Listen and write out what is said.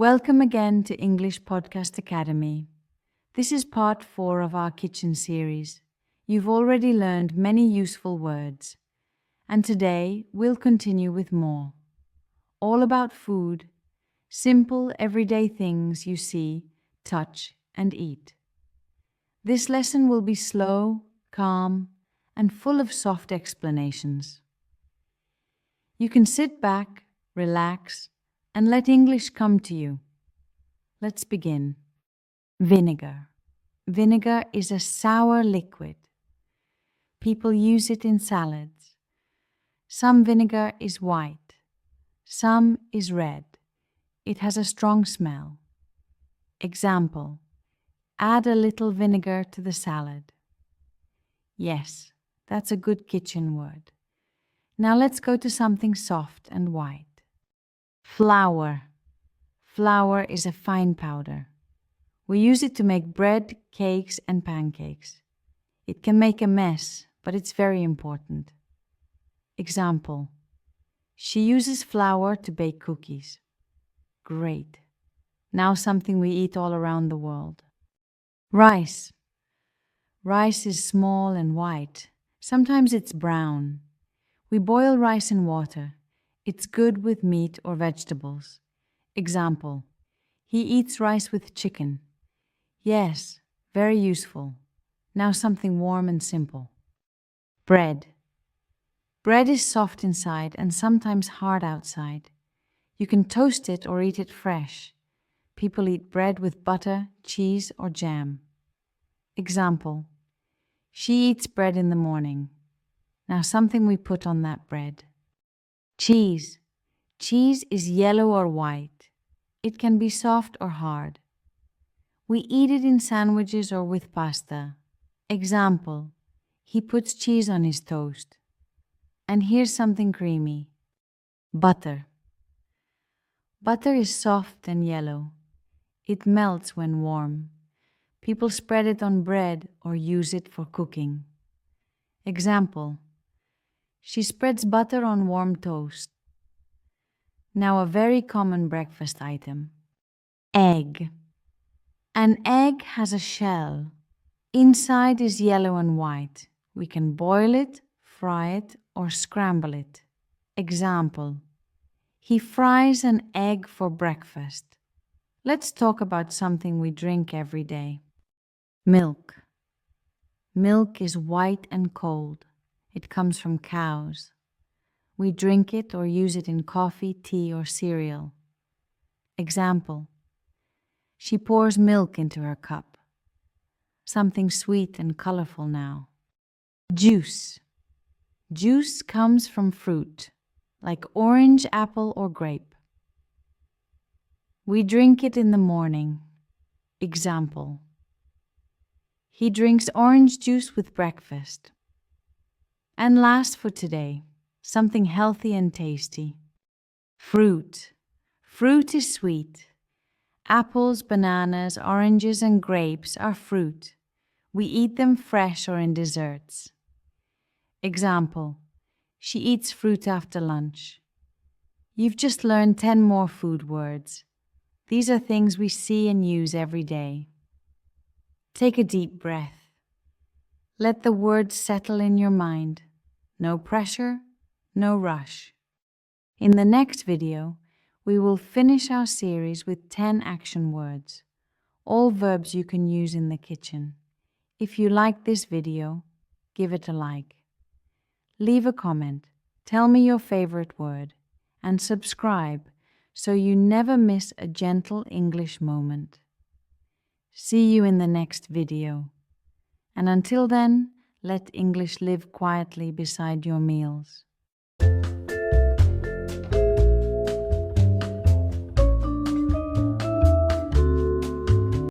Welcome again to English Podcast Academy. This is part 4 of our kitchen series. You've already learned many useful words, and today we'll continue with more. All about food, simple everyday things you see, touch, and eat. This lesson will be slow, calm, and full of soft explanations. You can sit back, relax, and let English come to you. Let's begin. Vinegar. Vinegar is a sour liquid. People use it in salads. Some vinegar is white. Some is red. It has a strong smell. Example: add a little vinegar to the salad. Yes, that's a good kitchen word. Now let's go to something soft and white. Flour. Flour is a fine powder. We use it to make bread, cakes, and pancakes. It can make a mess, but it's very important. Example: she uses flour to bake cookies. Great. Now something we eat all around the world. Rice. Rice is small and white. Sometimes it's brown. We boil rice in water. It's good with meat or vegetables. Example: he eats rice with chicken. Yes, very useful. Now something warm and simple. Bread. Bread is soft inside and sometimes hard outside. You can toast it or eat it fresh. People eat bread with butter, cheese, or jam. Example: she eats bread in the morning. Now something we put on that bread. Cheese. Cheese is yellow or white. It can be soft or hard. We eat it in sandwiches or with pasta. Example: he puts cheese on his toast. And here's something creamy. Butter. Butter is soft and yellow. It melts when warm. People spread it on bread or use it for cooking. Example: she spreads butter on warm toast. Now a very common breakfast item. Egg. An egg has a shell. Inside is yellow and white. We can boil it, fry it, or scramble it. Example: he fries an egg for breakfast. Let's talk about something we drink every day. Milk. Milk is white and cold. It comes from cows. We drink it or use it in coffee, tea, or cereal. Example: she pours milk into her cup. Something sweet and colorful now. Juice. Juice comes from fruit, like orange, apple, or grape. We drink it in the morning. Example: he drinks orange juice with breakfast. And last for today, something healthy and tasty. Fruit. Fruit is sweet. Apples, bananas, oranges, and grapes are fruit. We eat them fresh or in desserts. Example: she eats fruit after lunch. You've just learned 10 more food words. These are things we see and use every day. Take a deep breath. Let the words settle in your mind. No pressure, no rush. In the next video, we will finish our series with 10 action words, all verbs you can use in the kitchen. If you like this video, give it a like. Leave a comment, tell me your favorite word, and subscribe so you never miss a gentle English moment. See you in the next video. And until then, let English live quietly beside your meals.